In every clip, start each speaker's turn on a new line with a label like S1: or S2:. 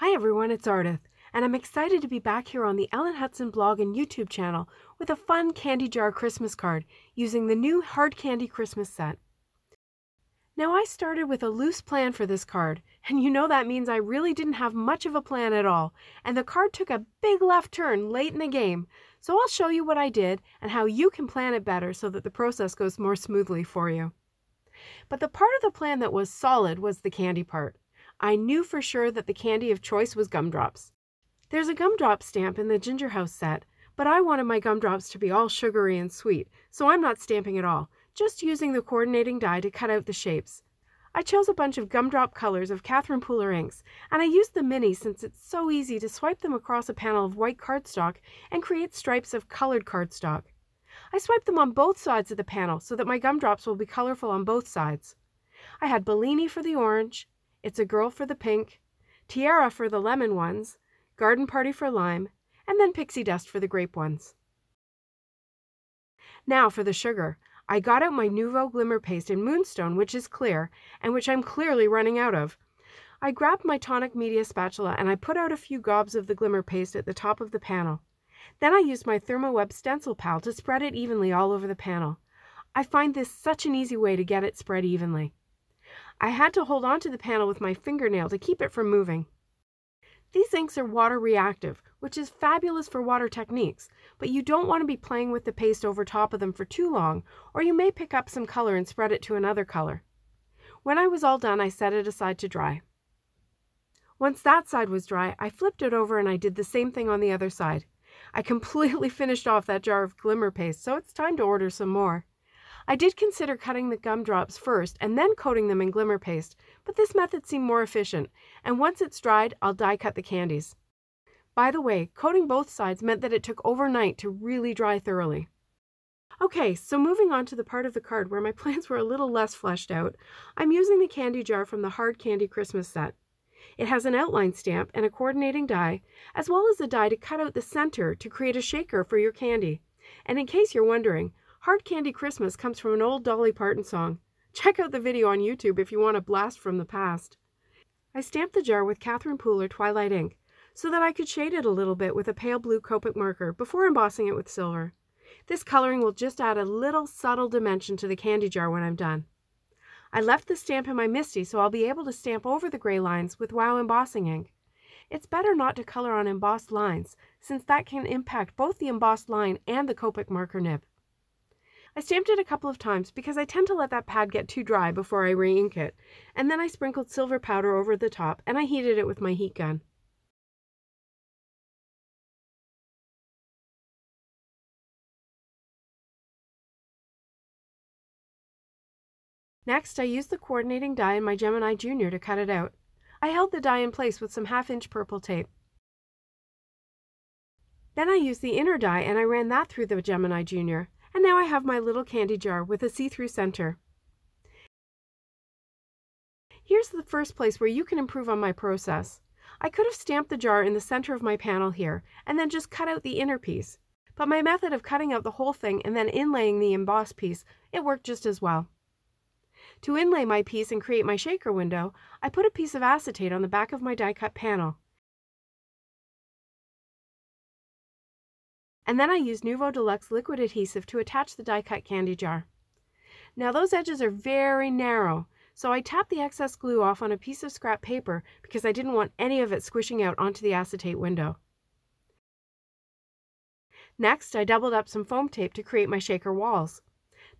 S1: Hi everyone, it's Ardith, and I'm excited to be back here on the Ellen Hutson blog and YouTube channel with a fun candy jar Christmas card using the new Hard Candy Christmas set. Now I started with a loose plan for this card, and you know that means I really didn't have much of a plan at all, and the card took a big left turn late in the game, so I'll show you what I did and how you can plan it better so that the process goes more smoothly for you. But the part of the plan that was solid was the candy part. I knew for sure that the candy of choice was gumdrops. There's a gumdrop stamp in the Ginger House set, but I wanted my gumdrops to be all sugary and sweet, so I'm not stamping at all, just using the coordinating die to cut out the shapes. I chose a bunch of gumdrop colors of Catherine Pooler inks, and I used the mini since it's so easy to swipe them across a panel of white cardstock and create stripes of colored cardstock. I swiped them on both sides of the panel so that my gumdrops will be colorful on both sides. I had Bellini for the orange, It's a Girl for the pink, Tiara for the lemon ones, Garden Party for lime, and then Pixie Dust for the grape ones. Now for the sugar. I got out my Nouveau Glimmer Paste in Moonstone, which is clear, and which I'm clearly running out of. I grabbed my Tonic Media spatula and I put out a few gobs of the glimmer paste at the top of the panel. Then I used my Thermoweb stencil pal to spread it evenly all over the panel. I find this such an easy way to get it spread evenly. I had to hold onto the panel with my fingernail to keep it from moving. These inks are water reactive, which is fabulous for water techniques, but you don't want to be playing with the paste over top of them for too long, or you may pick up some color and spread it to another color. When I was all done, I set it aside to dry. Once that side was dry, I flipped it over and I did the same thing on the other side. I completely finished off that jar of glimmer paste, so it's time to order some more. I did consider cutting the gumdrops first and then coating them in glimmer paste, but this method seemed more efficient, and once it's dried, I'll die cut the candies. By the way, coating both sides meant that it took overnight to really dry thoroughly. Okay, so moving on to the part of the card where my plans were a little less fleshed out, I'm using the candy jar from the Hard Candy Christmas set. It has an outline stamp and a coordinating die, as well as a die to cut out the center to create a shaker for your candy. And in case you're wondering, Hard Candy Christmas comes from an old Dolly Parton song. Check out the video on YouTube if you want a blast from the past. I stamped the jar with Catherine Pooler Twilight ink so that I could shade it a little bit with a pale blue Copic marker before embossing it with silver. This coloring will just add a little subtle dimension to the candy jar when I'm done. I left the stamp in my MISTI so I'll be able to stamp over the gray lines with WOW embossing ink. It's better not to color on embossed lines since that can impact both the embossed line and the Copic marker nib. I stamped it a couple of times because I tend to let that pad get too dry before I re-ink it, and then I sprinkled silver powder over the top and I heated it with my heat gun. Next, I used the coordinating die in my Gemini Junior to cut it out. I held the die in place with some 1/2-inch purple tape. Then I used the inner die and I ran that through the Gemini Junior, and now I have my little candy jar with a see-through center. Here's the first place where you can improve on my process. I could have stamped the jar in the center of my panel here and then just cut out the inner piece, but my method of cutting out the whole thing and then inlaying the embossed piece, it worked just as well. To inlay my piece and create my shaker window, I put a piece of acetate on the back of my die-cut panel. And then I used Nouveau Deluxe liquid adhesive to attach the die-cut candy jar. Now those edges are very narrow, so I tapped the excess glue off on a piece of scrap paper because I didn't want any of it squishing out onto the acetate window. Next, I doubled up some foam tape to create my shaker walls.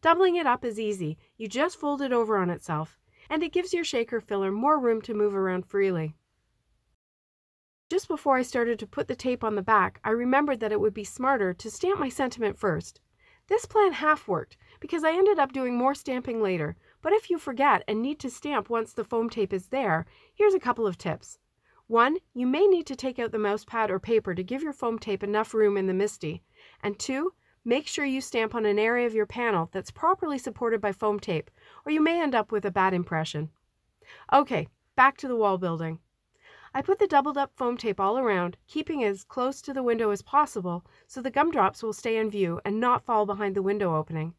S1: Doubling it up is easy. You just fold it over on itself, and it gives your shaker filler more room to move around freely. Just before I started to put the tape on the back, I remembered that it would be smarter to stamp my sentiment first. This plan half worked because I ended up doing more stamping later, but if you forget and need to stamp once the foam tape is there, here's a couple of tips. 1, you may need to take out the mouse pad or paper to give your foam tape enough room in the MISTI, and 2, make sure you stamp on an area of your panel that's properly supported by foam tape, or you may end up with a bad impression. Okay, back to the wall building. I put the doubled up foam tape all around, keeping as close to the window as possible so the gumdrops will stay in view and not fall behind the window opening.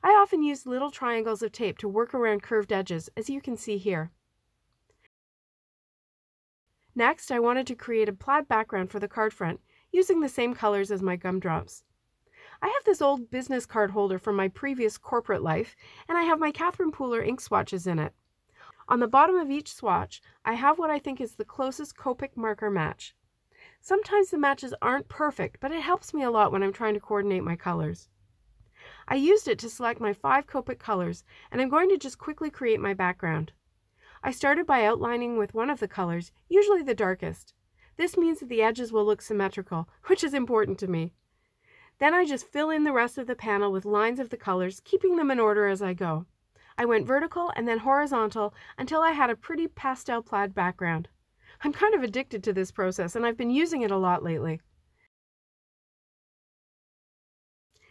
S1: I often use little triangles of tape to work around curved edges, as you can see here. Next, I wanted to create a plaid background for the card front, using the same colors as my gumdrops. I have this old business card holder from my previous corporate life, and I have my Catherine Pooler ink swatches in it. On the bottom of each swatch, I have what I think is the closest Copic marker match. Sometimes the matches aren't perfect, but it helps me a lot when I'm trying to coordinate my colors. I used it to select my 5 Copic colors, and I'm going to just quickly create my background. I started by outlining with one of the colors, usually the darkest. This means that the edges will look symmetrical, which is important to me. Then I just fill in the rest of the panel with lines of the colors, keeping them in order as I go. I went vertical and then horizontal until I had a pretty pastel plaid background. I'm kind of addicted to this process, and I've been using it a lot lately.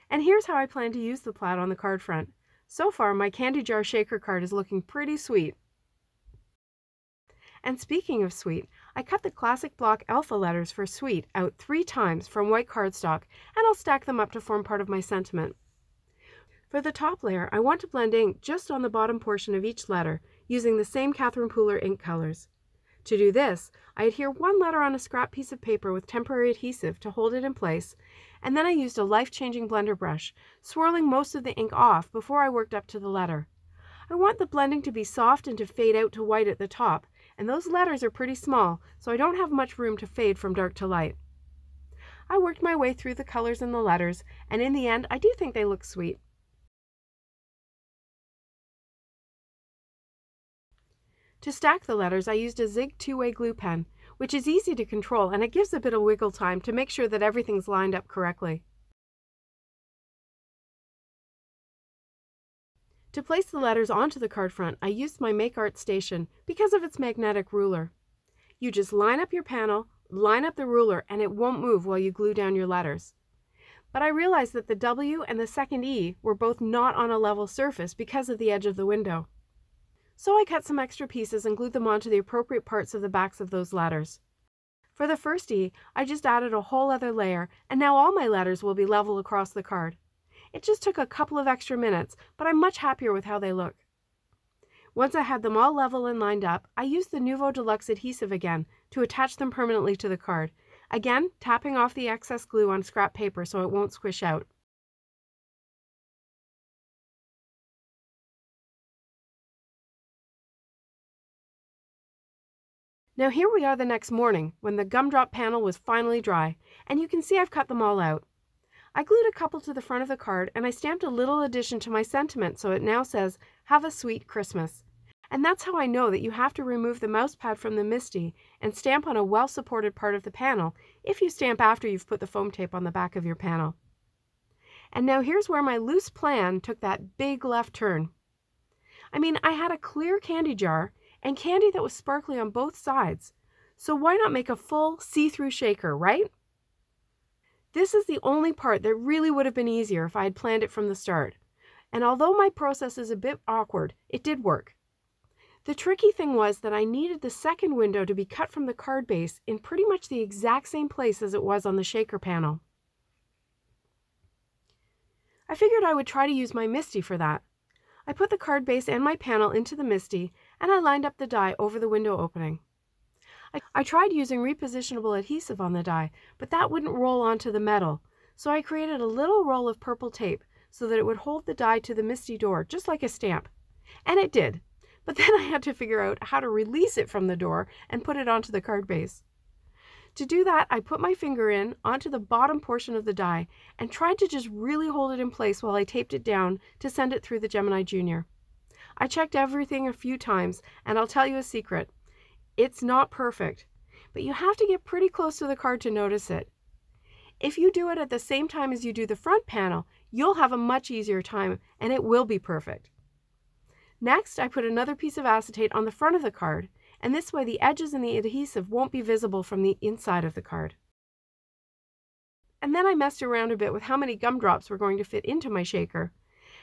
S1: And here's how I plan to use the plaid on the card front. So far, my candy jar shaker card is looking pretty sweet. And speaking of sweet, I cut the classic block alpha letters for sweet out 3 times from white cardstock, and I'll stack them up to form part of my sentiment. For the top layer, I want to blend ink just on the bottom portion of each letter, using the same Catherine Pooler ink colors. To do this, I adhere one letter on a scrap piece of paper with temporary adhesive to hold it in place, and then I used a life-changing blender brush, swirling most of the ink off before I worked up to the letter. I want the blending to be soft and to fade out to white at the top, and those letters are pretty small, so I don't have much room to fade from dark to light. I worked my way through the colors and the letters, and in the end, I do think they look sweet. To stack the letters, I used a Zig 2-way glue pen, which is easy to control, and it gives a bit of wiggle time to make sure that everything's lined up correctly. To place the letters onto the card front, I used my Make Art station because of its magnetic ruler. You just line up your panel, line up the ruler, and it won't move while you glue down your letters. But I realized that the W and the second E were both not on a level surface because of the edge of the window. So I cut some extra pieces and glued them onto the appropriate parts of the backs of those letters. For the first E, I just added a whole other layer, and now all my letters will be level across the card. It just took a couple of extra minutes, but I'm much happier with how they look. Once I had them all level and lined up, I used the Nuvo Deluxe adhesive again to attach them permanently to the card, again tapping off the excess glue on scrap paper so it won't squish out. Now here we are the next morning, when the gumdrop panel was finally dry, and you can see I've cut them all out. I glued a couple to the front of the card, and I stamped a little addition to my sentiment so it now says, "Have a sweet Christmas." And that's how I know that you have to remove the mouse pad from the MISTI and stamp on a well-supported part of the panel if you stamp after you've put the foam tape on the back of your panel. And now here's where my loose plan took that big left turn. I mean, I had a clear candy jar and candy that was sparkly on both sides, so why not make a full see-through shaker, right? This is the only part that really would have been easier if I had planned it from the start. And although my process is a bit awkward, it did work. The tricky thing was that I needed the second window to be cut from the card base in pretty much the exact same place as it was on the shaker panel. I figured I would try to use my MISTI for that. I put the card base and my panel into the MISTI, and I lined up the die over the window opening. I tried using repositionable adhesive on the die, but that wouldn't roll onto the metal, so I created a little roll of purple tape so that it would hold the die to the MISTI door, just like a stamp. And it did, but then I had to figure out how to release it from the door and put it onto the card base. To do that, I put my finger in onto the bottom portion of the die and tried to just really hold it in place while I taped it down to send it through the Gemini Junior. I checked everything a few times, and I'll tell you a secret. It's not perfect, but you have to get pretty close to the card to notice it. If you do it at the same time as you do the front panel, you'll have a much easier time, and it will be perfect. Next, I put another piece of acetate on the front of the card, and this way the edges and the adhesive won't be visible from the inside of the card. And then I messed around a bit with how many gumdrops were going to fit into my shaker.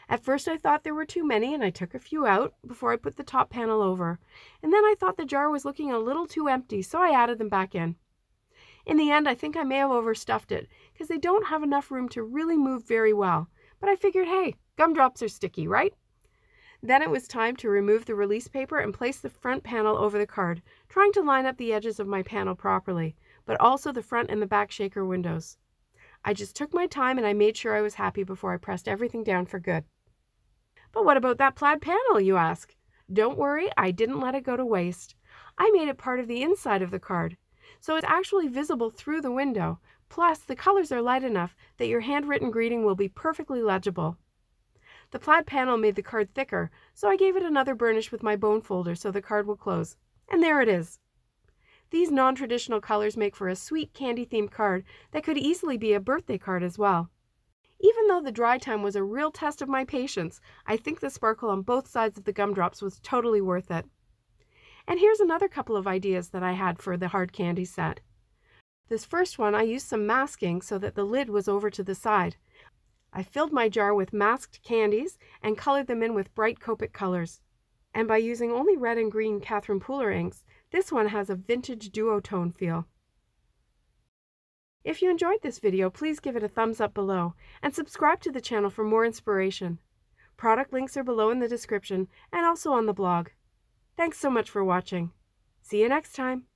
S1: At first I thought there were too many, and I took a few out before I put the top panel over. And then I thought the jar was looking a little too empty, so I added them back in. In the end, I think I may have overstuffed it, because they don't have enough room to really move very well. But I figured, hey, gumdrops are sticky, right? Then it was time to remove the release paper and place the front panel over the card, trying to line up the edges of my panel properly, but also the front and the back shaker windows. I just took my time and I made sure I was happy before I pressed everything down for good. But what about that plaid panel, you ask? Don't worry, I didn't let it go to waste. I made it part of the inside of the card, so it's actually visible through the window. Plus, the colors are light enough that your handwritten greeting will be perfectly legible. The plaid panel made the card thicker, so I gave it another burnish with my bone folder so the card will close. And there it is. These non-traditional colors make for a sweet candy-themed card that could easily be a birthday card as well. Even though the dry time was a real test of my patience, I think the sparkle on both sides of the gumdrops was totally worth it. And here's another couple of ideas that I had for the hard candy set. This first one, I used some masking so that the lid was over to the side. I filled my jar with masked candies and colored them in with bright Copic colors. And by using only red and green Catherine Pooler inks, this one has a vintage duotone feel. If you enjoyed this video, please give it a thumbs up below and subscribe to the channel for more inspiration. Product links are below in the description and also on the blog. Thanks so much for watching. See you next time.